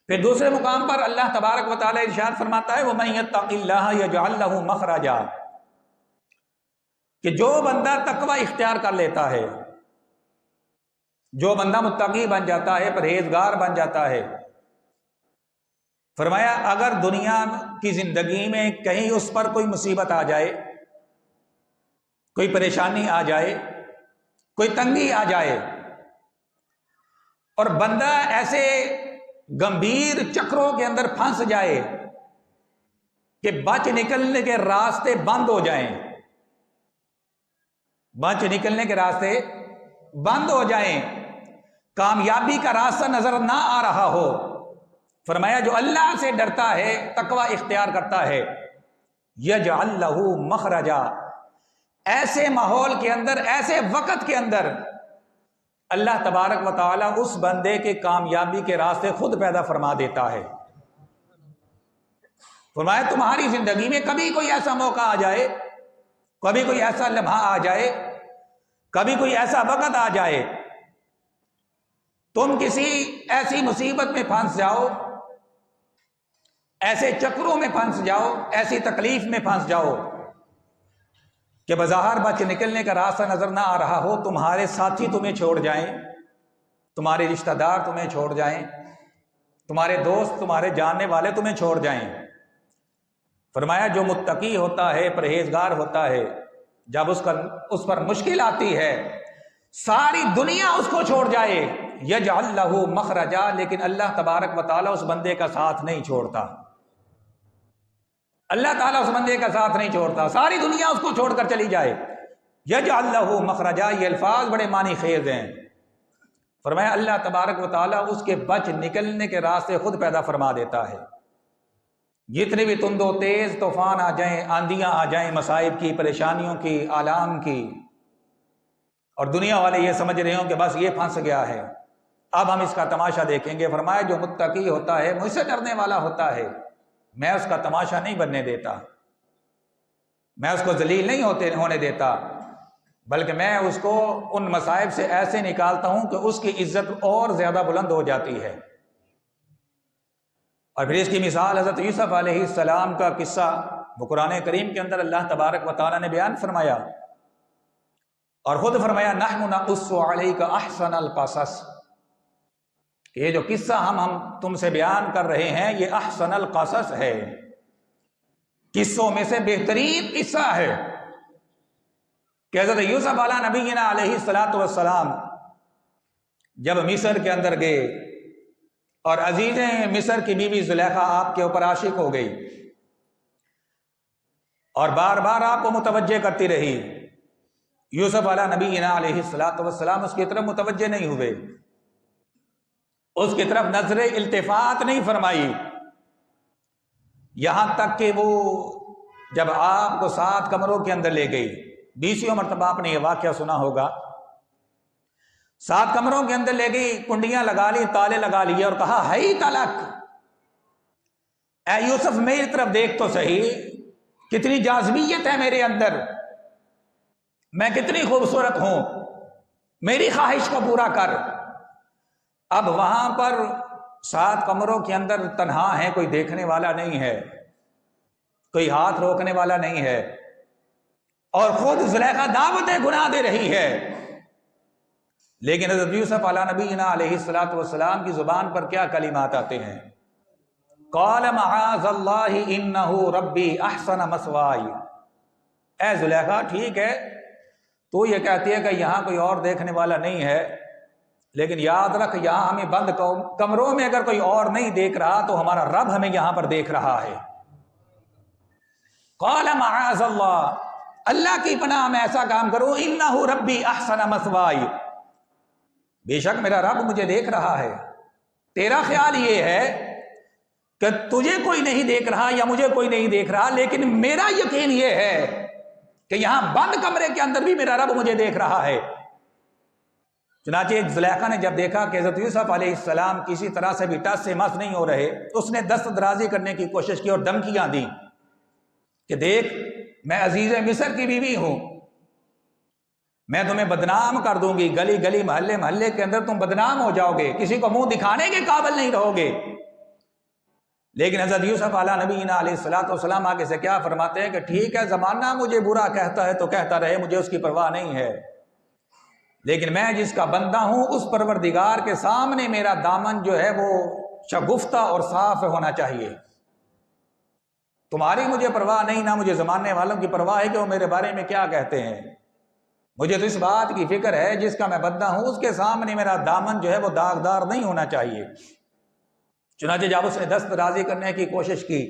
پھر دوسرے مقام پر اللہ تبارک و تعالی ارشاد فرماتا ہے وَمَن يَتَّقِ اللَّهَ يَجْعَل لَّهُ مَخْرَجًا، کہ جو بندہ تقوی اختیار کر لیتا ہے، جو بندہ متقی بن جاتا ہے، پرہیزگار بن جاتا ہے، فرمایا اگر دنیا کی زندگی میں کہیں اس پر کوئی مصیبت آ جائے، کوئی پریشانی آ جائے، کوئی تنگی آ جائے، اور بندہ ایسے گمبھیر چکروں کے اندر پھنس جائے کہ بچ نکلنے کے راستے بند ہو جائیں، بچ نکلنے کے راستے بند ہو جائیں، کامیابی کا راستہ نظر نہ آ رہا ہو، فرمایا جو اللہ سے ڈرتا ہے، تقوی اختیار کرتا ہے، یجعل لہ مخرجا، ایسے ماحول کے اندر، ایسے وقت کے اندر اللہ تبارک و تعالی اس بندے کے کامیابی کے راستے خود پیدا فرما دیتا ہے۔ فرمایا تمہاری زندگی میں کبھی کوئی ایسا موقع آ جائے، کبھی کوئی ایسا لمحہ آ جائے، کبھی کوئی ایسا وقت آ جائے، تم کسی ایسی مصیبت میں پھنس جاؤ، ایسے چکروں میں پھنس جاؤ، ایسی تکلیف میں پھنس جاؤ کہ بظاہر بچ نکلنے کا راستہ نظر نہ آ رہا ہو، تمہارے ساتھی تمہیں چھوڑ جائیں، تمہارے رشتہ دار تمہیں چھوڑ جائیں، تمہارے دوست، تمہارے جاننے والے تمہیں چھوڑ جائیں، فرمایا جو متقی ہوتا ہے، پرہیزگار ہوتا ہے، جب اس پر مشکل آتی ہے، ساری دنیا اس کو چھوڑ جائے، یجعل لہ مخرجا، لیکن اللہ تبارک و تعالیٰ اس بندے کا ساتھ نہیں چھوڑتا، اللہ تعالیٰ اس بندے کا ساتھ نہیں چھوڑتا، ساری دنیا اس کو چھوڑ کر چلی جائے، یجعل لہ مخرجا، یہ الفاظ بڑے معنی خیز ہیں، فرمایا اللہ تبارک و تعالیٰ اس کے بچ نکلنے کے راستے خود پیدا فرما دیتا ہے، جتنے بھی تند و تیز طوفان آ جائیں، آندیاں آ جائیں، مصائب کی، پریشانیوں کی، آلام کی، اور دنیا والے یہ سمجھ رہے ہوں کہ بس یہ پھنس گیا ہے، اب ہم اس کا تماشا دیکھیں گے، فرمایا جو متقی ہوتا ہے، مجھ سے ڈرنے والا ہوتا ہے، میں اس کا تماشا نہیں بننے دیتا، میں اس کو ذلیل نہیں ہونے دیتا، بلکہ میں اس کو ان مصائب سے ایسے نکالتا ہوں کہ اس کی عزت اور زیادہ بلند ہو جاتی ہے۔ اور پھر اس کی مثال حضرت یوسف علیہ السلام کا قصہ وہ قرآن کریم کے اندر اللہ تبارک و تعالیٰ نے بیان فرمایا، اور خود فرمایا نحن نقص علیک احسن القصص، یہ جو قصہ ہم تم سے بیان کر رہے ہیں یہ احسن القصص ہے، قصوں میں سے بہترین قصہ ہے، کہ حضرت یوسف علیہ نبینا علیہ السلام جب مصر کے اندر گئے اور عزیزیں مصر کی بیوی زلیخا آپ کے اوپر عاشق ہو گئی اور بار بار آپ کو متوجہ کرتی رہی، یوسف علیہ نبینا علیہ السلام اس کی طرف متوجہ نہیں ہوئے، اس کی طرف نظر التفات نہیں فرمائی، یہاں تک کہ وہ جب آپ کو 7 کمروں کے اندر لے گئی، 20 مرتبہ آپ نے یہ واقعہ سنا ہوگا، 7 کمروں کے اندر لے گئی، کنڈیاں لگا لی، تالے لگا لیے، اور کہا ہئی تلک، اے یوسف میری طرف دیکھ تو صحیح، کتنی جاذبیت ہے میرے اندر، میں کتنی خوبصورت ہوں، میری خواہش کو پورا کر۔ اب وہاں پر 7 کمروں کے اندر تنہا ہے، کوئی دیکھنے والا نہیں ہے، کوئی ہاتھ روکنے والا نہیں ہے، اور خود زلیخا دعوت گناہ دے رہی ہے، لیکن حضرت یوسف علیہ نبینا علیہ السلام کی زبان پر کیا کلمات آتے ہیں، قال معاذ اللہ انہ ربی احسن مثوائی، اے زلیخا ٹھیک ہے تو یہ کہتی ہے کہ یہاں کوئی اور دیکھنے والا نہیں ہے، لیکن یاد رکھ یہاں ہمیں بند کمروں میں اگر کوئی اور نہیں دیکھ رہا تو ہمارا رب ہمیں یہاں پر دیکھ رہا ہے۔ قال معاذ اللہ، اللہ کی پناہ میں ایسا کام کروں، انہ ربی احسن مثوائی، بے شک میرا رب مجھے دیکھ رہا ہے، تیرا خیال یہ ہے کہ تجھے کوئی نہیں دیکھ رہا یا مجھے کوئی نہیں دیکھ رہا، لیکن میرا یقین یہ ہے کہ یہاں بند کمرے کے اندر بھی میرا رب مجھے دیکھ رہا ہے۔ چنانچہ زلیخا نے جب دیکھا کہ حضرت یوسف علیہ السلام کسی طرح سے بھی ٹس سے مس نہیں ہو رہے، اس نے دست درازی کرنے کی کوشش کی اور دھمکیاں دی کہ دیکھ میں عزیز مصر کی بیوی ہوں، میں تمہیں بدنام کر دوں گی، گلی گلی محلے محلے کے اندر تم بدنام ہو جاؤ گے، کسی کو منہ دکھانے کے قابل نہیں رہو گے، لیکن حضرت یوسف علیہ نبینا علیہ الصلوۃ والسلام آگے سے کیا فرماتے ہیں کہ ٹھیک ہے زمانہ مجھے برا کہتا ہے تو کہتا رہے، مجھے اس کی پرواہ نہیں ہے، لیکن میں جس کا بندہ ہوں اس پروردگار کے سامنے میرا دامن جو ہے وہ شگفتہ اور صاف ہونا چاہیے۔ تمہاری مجھے پرواہ نہیں، نہ مجھے زمانے والوں کی پرواہ ہے کہ وہ میرے بارے میں کیا کہتے ہیں، مجھے تو اس بات کی فکر ہے جس کا میں بندہ ہوں اس کے سامنے میرا دامن جو ہے وہ داغدار نہیں ہونا چاہیے۔ چنانچہ جب اس نے دست درازی کرنے کی کوشش کی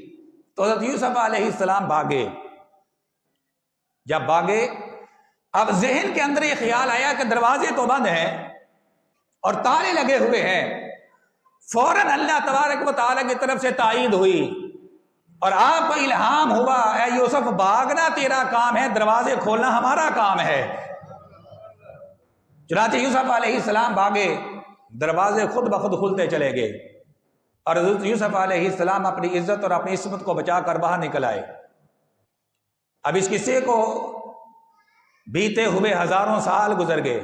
تو حضرت یوسف علیہ السلام بھاگے۔ جب بھاگے اب ذہن کے اندر یہ خیال آیا کہ دروازے تو بند ہیں اور تالے لگے ہوئے ہیں، فوراً اللہ تبارک و تعالیٰ کی طرف سے تائید ہوئی اور آپ کو الہام ہوا، اے یوسف بھاگنا تیرا کام ہے، دروازے کھولنا ہمارا کام ہے۔ چنانچہ یوسف علیہ السلام بھاگے، دروازے خود بخود کھلتے چلے گئے اور حضرت یوسف علیہ السلام اپنی عزت اور اپنی عصمت کو بچا کر باہر نکل آئے۔ اب اس قصے کو بیتے ہوئے ہزاروں سال گزر گئے،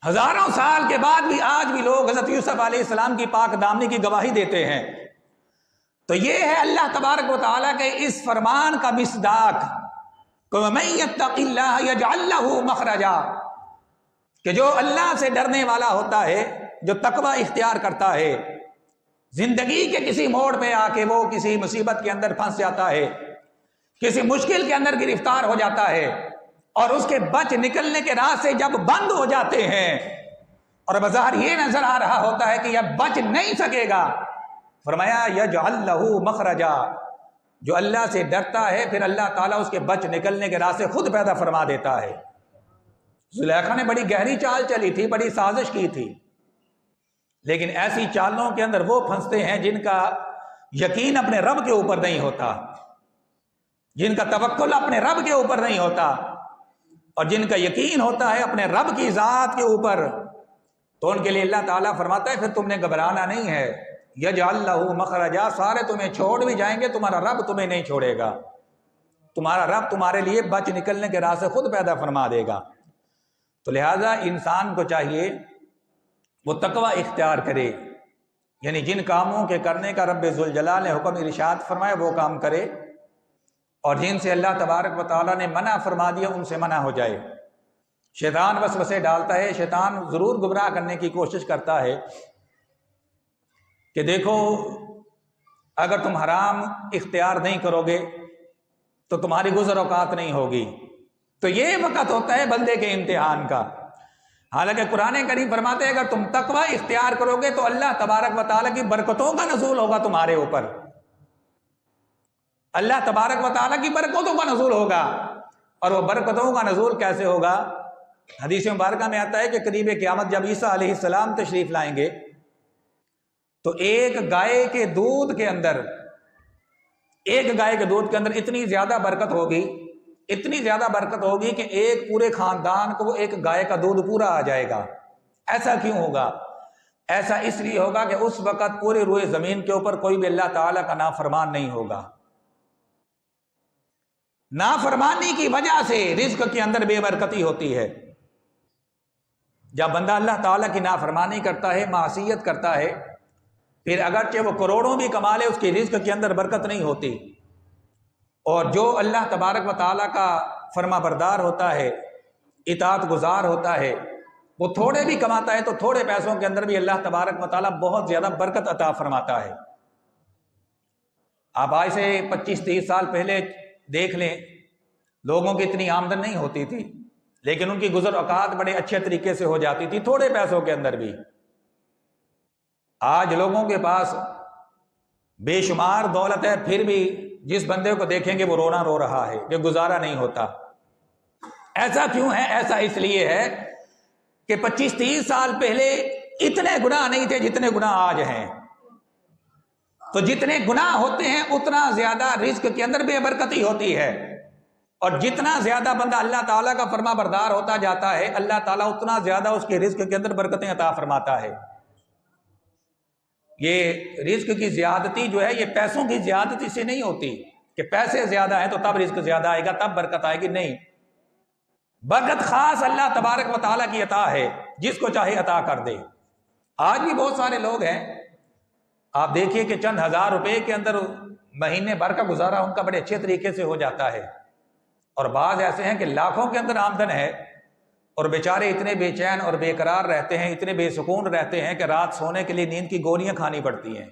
ہزاروں سال کے بعد بھی آج بھی لوگ حضرت یوسف علیہ السلام کی پاک دامنی کی گواہی دیتے ہیں۔ تو یہ ہے اللہ تبارک و تعالیٰ کے اس فرمان کا مصداق کہ وَمَن يَتَّقِ اللَّهَ يَجْعَل لَّهُ مَخْرَجًا، کہ جو اللہ سے ڈرنے والا ہوتا ہے، جو تقوی اختیار کرتا ہے، زندگی کے کسی موڑ پہ آ کے وہ کسی مصیبت کے اندر پھنس جاتا ہے، کسی مشکل کے اندر گرفتار ہو جاتا ہے اور اس کے بچ نکلنے کے راستے جب بند ہو جاتے ہیں اور بظاہر یہ نظر آ رہا ہوتا ہے کہ یہ بچ نہیں سکے گا، فرمایا یجعل لہ مخرجا، جو اللہ سے ڈرتا ہے پھر اللہ تعالیٰ اس کے بچ نکلنے کے راستے خود پیدا فرما دیتا ہے۔ زلیخا نے بڑی گہری چال چلی تھی، بڑی سازش کی تھی، لیکن ایسی چالوں کے اندر وہ پھنستے ہیں جن کا یقین اپنے رب کے اوپر نہیں ہوتا، جن کا توکل اپنے رب کے اوپر نہیں ہوتا، اور جن کا یقین ہوتا ہے اپنے رب کی ذات کے اوپر، تو ان کے لیے اللہ تعالیٰ فرماتا ہے پھر تم نے گھبرانا نہیں ہے، یجعل لہ مخرجا، سارے تمہیں چھوڑ بھی جائیں گے تمہارا رب تمہیں نہیں چھوڑے گا، تمہارا رب تمہارے لیے بچ نکلنے کے راستے خود پیدا فرما دے گا۔ تو لہٰذا انسان کو چاہیے وہ تقوی اختیار کرے، یعنی جن کاموں کے کرنے کا رب ذوالجلال نے حکم ارشاد فرمایا وہ کام کرے، اور جن سے اللہ تبارک و تعالیٰ نے منع فرما دیا ان سے منع ہو جائے۔ شیطان وسوسے ڈالتا ہے، شیطان ضرور گمراہ کرنے کی کوشش کرتا ہے کہ دیکھو اگر تم حرام اختیار نہیں کرو گے تو تمہاری گزر اوقات نہیں ہوگی، تو یہ وقت ہوتا ہے بندے کے امتحان کا۔ حالانکہ قرآن کریم فرماتے ہیں اگر تم تقوی اختیار کرو گے تو اللہ تبارک و تعالیٰ کی برکتوں کا نزول ہوگا تمہارے اوپر، اللہ تبارک و تعالیٰ کی برکتوں کا نزول ہوگا۔ اور وہ برکتوں کا نزول کیسے ہوگا؟ حدیث مبارکہ میں آتا ہے کہ قریب قیامت جب عیسیٰ علیہ السلام تشریف لائیں گے تو ایک گائے کے دودھ کے اندر اتنی زیادہ برکت ہوگی، اتنی زیادہ برکت ہوگی کہ ایک پورے خاندان کو ایک گائے کا دودھ پورا آ جائے گا۔ ایسا کیوں ہوگا؟ ایسا اس لیے ہوگا کہ اس وقت پورے روئے زمین کے اوپر کوئی بھی اللہ تعالیٰ کا نافرمان نہیں ہوگا۔ نافرمانی کی وجہ سے رزق کے اندر بے برکتی ہوتی ہے۔ جب بندہ اللہ تعالیٰ کی نافرمانی کرتا ہے، معصیت کرتا ہے، پھر اگرچہ وہ کروڑوں بھی کما لے اس کی رزق کے اندر برکت نہیں ہوتی، اور جو اللہ تبارک و تعالیٰ کا فرما بردار ہوتا ہے، اطاعت گزار ہوتا ہے، وہ تھوڑے بھی کماتا ہے تو تھوڑے پیسوں کے اندر بھی اللہ تبارک و تعالیٰ بہت زیادہ برکت عطا فرماتا ہے۔ آپ آج سے 25-30 سال پہلے دیکھ لیں، لوگوں کی اتنی آمدن نہیں ہوتی تھی، لیکن ان کی گزر اوقات بڑے اچھے طریقے سے ہو جاتی تھی تھوڑے پیسوں کے اندر بھی۔ آج لوگوں کے پاس بے شمار دولت ہے، پھر بھی جس بندے کو دیکھیں گے وہ رونا رو رہا ہے کہ گزارا نہیں ہوتا۔ ایسا کیوں ہے؟ ایسا اس لیے ہے کہ 25-30 سال پہلے اتنے گناہ نہیں تھے جتنے گناہ آج ہیں، تو جتنے گناہ ہوتے ہیں اتنا زیادہ رزق کے اندر بے برکتی ہوتی ہے، اور جتنا زیادہ بندہ اللہ تعالیٰ کا فرما بردار ہوتا جاتا ہے اللہ تعالیٰ اتنا زیادہ اس کے رزق کے اندر برکتیں عطا فرماتا ہے۔ یہ رزق کی زیادتی جو ہے یہ پیسوں کی زیادتی سے نہیں ہوتی کہ پیسے زیادہ ہیں تو تب رزق زیادہ آئے گا، تب برکت آئے گی، نہیں، برکت خاص اللہ تبارک و تعالیٰ کی عطا ہے، جس کو چاہے عطا کر دے۔ آج بھی بہت سارے لوگ ہیں، آپ دیکھیے کہ چند ہزار روپے کے اندر مہینے بھر کا گزارا ان کا بڑے اچھے طریقے سے ہو جاتا ہے، اور بعض ایسے ہیں کہ لاکھوں کے اندر آمدن ہے اور بیچارے اتنے بے چین اور بے قرار رہتے ہیں، اتنے بے سکون رہتے ہیں کہ رات سونے کے لیے نیند کی گولیاں کھانی پڑتی ہیں۔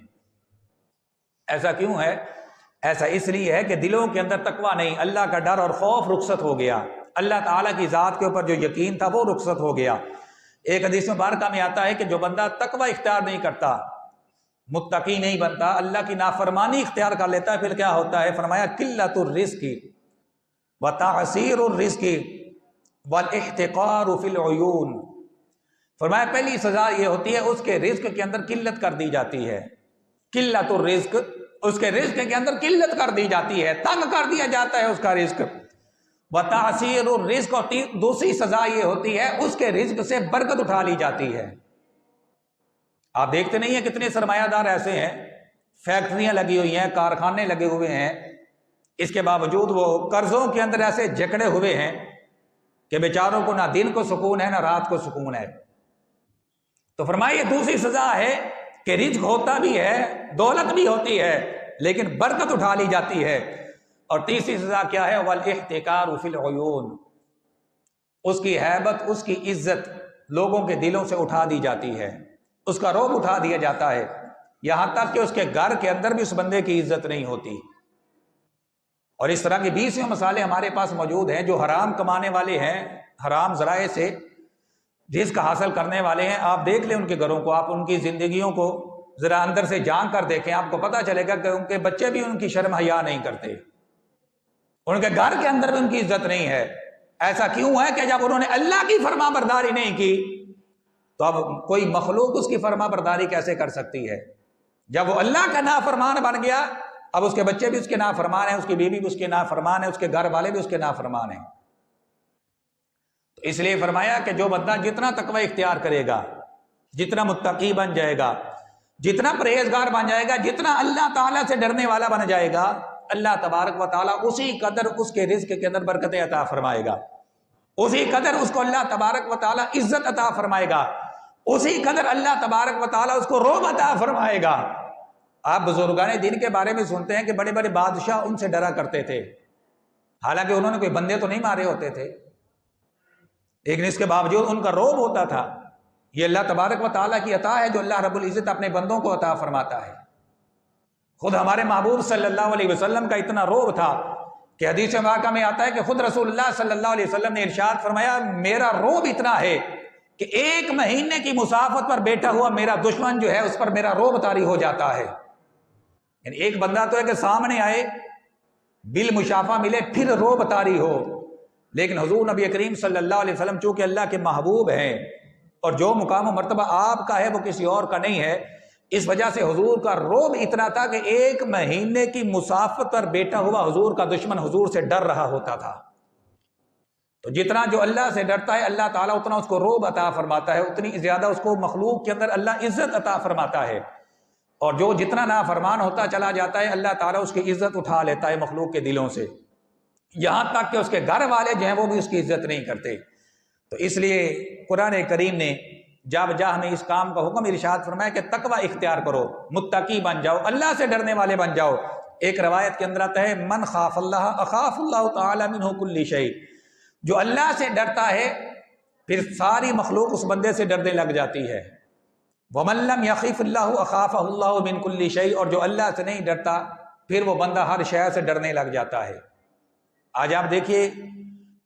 ایسا کیوں ہے؟ ایسا اس لیے ہے کہ دلوں کے اندر تقویٰ نہیں، اللہ کا ڈر اور خوف رخصت ہو گیا، اللہ تعالیٰ کی ذات کے اوپر جو یقین تھا وہ رخصت ہو گیا۔ ایک حدیث مبارکہ میں آتا ہے کہ جو بندہ تقویٰ اختیار نہیں کرتا، متقی نہیں بنتا، اللہ کی نافرمانی اختیار کر لیتا ہے، پھر کیا ہوتا ہے؟ فرمایا قلت الرزق وتعسیر الرزق والاحتقار فی العیون۔ فرمایا پہلی سزا یہ ہوتی ہے اس کے رزق کے اندر قلت کر دی جاتی ہے، قلت الرزق، اس کے رزق کے اندر قلت کر دی جاتی ہے، تنگ کر دیا جاتا ہے اس کا رزق۔ وتعسیر الرزق، اور دوسری سزا یہ ہوتی ہے اس کے رزق سے برکت اٹھا لی جاتی ہے۔ آپ دیکھتے نہیں ہیں کتنے سرمایہ دار ایسے ہیں، فیکٹریاں لگی ہوئی ہیں، کارخانے لگے ہوئے ہیں، اس کے باوجود وہ قرضوں کے اندر ایسے جکڑے ہوئے ہیں کہ بیچاروں کو نہ دن کو سکون ہے نہ رات کو سکون ہے۔ تو فرمائیے دوسری سزا ہے کہ رزق ہوتا بھی ہے، دولت بھی ہوتی ہے، لیکن برکت اٹھا لی جاتی ہے۔ اور تیسری سزا کیا ہے؟ والاحتقار فی العیون، اس کی ہیبت، اس کی عزت لوگوں کے دلوں سے اٹھا دی جاتی ہے، اس کا رعب اٹھا دیا جاتا ہے، یہاں تک کہ اس کے گھر کے اندر بھی اس بندے کی عزت نہیں ہوتی۔ اور اس طرح کی 20 مثالیں ہمارے پاس موجود ہیں جو حرام کمانے والے ہیں، حرام ذرائع سے رزق حاصل کرنے والے ہیں۔ آپ دیکھ لیں ان کے گھروں کو، آپ ان کی زندگیوں کو ذرا اندر سے جان کر دیکھیں، آپ کو پتہ چلے گا کہ ان کے بچے بھی ان کی شرم حیا نہیں کرتے، ان کے گھر کے اندر بھی ان کی عزت نہیں ہے۔ ایسا کیوں ہے کہ جب انہوں نے اللہ کی فرما برداری نہیں کی تو اب کوئی مخلوق اس کی فرما برداری کیسے کر سکتی ہے؟ جب وہ اللہ کا نافرمان بن گیا، اب اس کے بچے بھی اس کے نافرمان ہیں، اس کی بیوی بھی اس کے نافرمان ہیں، اس کے گھر والے بھی اس کے نافرمان ہیں۔ تو اس لیے فرمایا کہ جو بندہ جتنا تقوی اختیار کرے گا، جتنا متقی بن جائے گا، جتنا پرہیزگار بن جائے گا، جتنا اللہ تعالیٰ سے ڈرنے والا بن جائے گا، اللہ تبارک و تعالیٰ اسی قدر اس کے رزق کے اندر برکتیں عطا فرمائے گا، اسی قدر اس کو اللہ تبارک و تعالیٰ عزت عطا فرمائے گا، اسی قدر اللہ تبارک و تعالیٰ اس کو رعب عطا فرمائے گا۔ آپ بزرگان دین کے بارے میں سنتے ہیں کہ بڑے بڑے بادشاہ ان سے ڈرا کرتے تھے، حالانکہ انہوں نے کوئی بندے تو نہیں مارے ہوتے تھے، لیکن اس کے باوجود ان کا رعب ہوتا تھا۔ یہ اللہ تبارک و تعالیٰ کی عطا ہے جو اللہ رب العزت اپنے بندوں کو عطا فرماتا ہے۔ خود ہمارے محبوب صلی اللہ علیہ وسلم کا اتنا رعب تھا کہ حدیث مبارکہ میں آتا ہے کہ خود رسول اللہ صلی اللہ علیہ وسلم نے ارشاد فرمایا، میرا رعب اتنا ہے کہ 1 مہینے کی مسافت پر بیٹھا ہوا میرا دشمن جو ہے اس پر میرا رعب طاری ہو جاتا ہے۔ یعنی ایک بندہ تو ہے کہ سامنے آئے، بالمشافہ ملے، پھر رعب طاری ہو، لیکن حضور نبی کریم صلی اللہ علیہ وسلم چونکہ اللہ کے محبوب ہیں اور جو مقام و مرتبہ آپ کا ہے وہ کسی اور کا نہیں ہے، اس وجہ سے حضور کا رعب اتنا تھا کہ 1 مہینے کی مسافت پر بیٹھا ہوا حضور کا دشمن حضور سے ڈر رہا ہوتا تھا۔ تو جتنا جو اللہ سے ڈرتا ہے اللہ تعالیٰ اتنا اس کو رعب عطا فرماتا ہے، اتنی زیادہ اس کو مخلوق کے اندر اللہ عزت عطا فرماتا ہے، اور جو جتنا نافرمان ہوتا چلا جاتا ہے اللہ تعالیٰ اس کی عزت اٹھا لیتا ہے مخلوق کے دلوں سے، یہاں تک کہ اس کے گھر والے جو ہیں وہ بھی اس کی عزت نہیں کرتے۔ تو اس لیے قرآن کریم نے جب ہمیں اس کام کا حکم ارشاد فرمایا کہ تقوی اختیار کرو، متقی بن جاؤ، اللہ سے ڈرنے والے بن جاؤ۔ ایک روایت کے اندر آتا ہے من خاف اللہ اخاف اللہ تعالی منہ کل شیء، جو اللہ سے ڈرتا ہے پھر ساری مخلوق اس بندے سے ڈرنے لگ جاتی ہے۔ ومن لم یخف اللہ اخافہ اللہ من کل شیء، اور جو اللہ سے نہیں ڈرتا پھر وہ بندہ ہر شے سے ڈرنے لگ جاتا ہے۔ آج آپ دیکھیے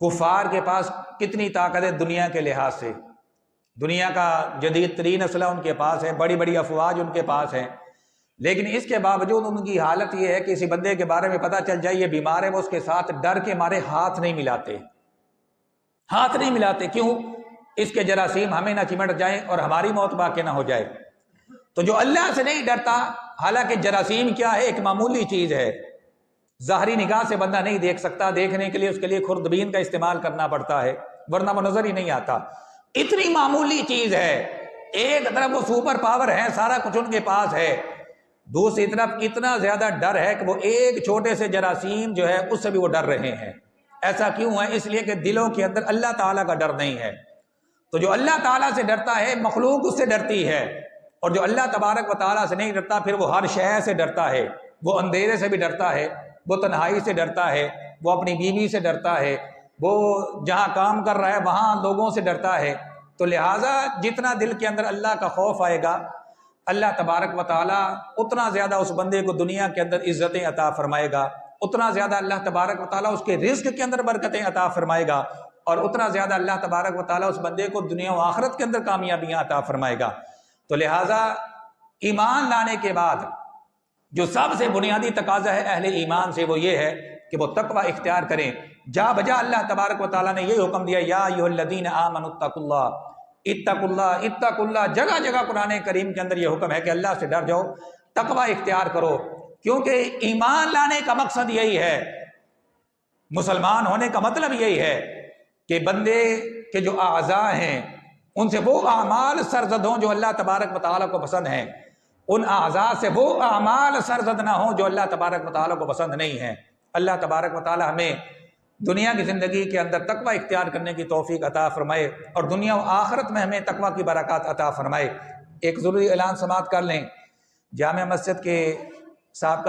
کفار کے پاس کتنی طاقت ہے دنیا کے لحاظ سے، دنیا کا جدید ترین اسلحہ ان کے پاس ہے، بڑی بڑی افواج ان کے پاس ہیں، لیکن اس کے باوجود ان کی حالت یہ ہے کہ کسی بندے کے بارے میں پتہ چل جائے یہ بیمار ہے، وہ اس کے ساتھ ڈر کے مارے ہاتھ نہیں ملاتے، ہاتھ نہیں ملاتے۔ کیوں؟ اس کے جراثیم ہمیں نہ چمٹ جائیں اور ہماری موت باقی نہ ہو جائے۔ تو جو اللہ سے نہیں ڈرتا، حالانکہ جراثیم کیا ہے؟ ایک معمولی چیز ہے، ظاہری نگاہ سے بندہ نہیں دیکھ سکتا، دیکھنے کے لیے اس کے لیے خوردبین کا استعمال کرنا پڑتا ہے ورنہ وہ نظر ہی نہیں آتا، اتنی معمولی چیز ہے۔ ایک طرف وہ سپر پاور ہے، سارا کچھ ان کے پاس ہے، دوسری طرف اتنا زیادہ ڈر ہے کہ وہ ایک چھوٹے سے جراثیم جو ہے اس سے بھی وہ ڈر رہے ہیں۔ ایسا کیوں ہے؟ اس لیے کہ دلوں کے اندر اللہ تعالیٰ کا ڈر نہیں ہے۔ تو جو اللہ تعالیٰ سے ڈرتا ہے مخلوق اس سے ڈرتی ہے، اور جو اللہ تبارک و تعالیٰ سے نہیں ڈرتا پھر وہ ہر شے سے ڈرتا ہے، وہ اندھیرے سے بھی ڈرتا ہے، وہ تنہائی سے ڈرتا ہے، وہ اپنی بیوی سے ڈرتا ہے، وہ جہاں کام کر رہا ہے وہاں لوگوں سے ڈرتا ہے۔ تو لہٰذا جتنا دل کے اندر اللہ کا خوف آئے گا، اللہ تبارک و تعالیٰ اتنا زیادہ اس بندے کو دنیا کے اندر عزتیں عطا فرمائے گا، اتنا زیادہ اللہ تبارک و تعالیٰ اس کے رزق کے اندر برکتیں عطا فرمائے گا، اور اتنا زیادہ اللہ تبارک و تعالیٰ اس بندے کو دنیا و آخرت کے اندر کامیابیاں عطا فرمائے گا۔ تو لہٰذا ایمان لانے کے بعد جو سب سے بنیادی تقاضا ہے اہل ایمان سے وہ یہ ہے کہ وہ تقوی اختیار کریں۔ جا بجا اللہ تبارک و تعالیٰ نے یہ حکم دیا، یا ایھا الذین آمنوا اتقوا اللہ، اتقوا اللہ، اتقوا اللہ، جگہ جگہ قرآن کریم کے اندر یہ حکم ہے کہ اللہ سے ڈر جاؤ، تقوی اختیار کرو، کیونکہ ایمان لانے کا مقصد یہی ہے، مسلمان ہونے کا مطلب یہی ہے کہ بندے کے جو اعضاء ہیں ان سے وہ اعمال سرزد ہوں جو اللہ تبارک و تعالیٰ کو پسند ہیں، ان اعضاء سے وہ اعمال سرزد نہ ہوں جو اللہ تبارک و تعالیٰ کو پسند نہیں ہیں۔ اللہ تبارک و تعالیٰ ہمیں دنیا کی زندگی کے اندر تقوی اختیار کرنے کی توفیق عطا فرمائے، اور دنیا و آخرت میں ہمیں تقوی کی برکات عطا فرمائے۔ ایک ضروری اعلان سماعت کر لیں، جامع مسجد کے صاحب کا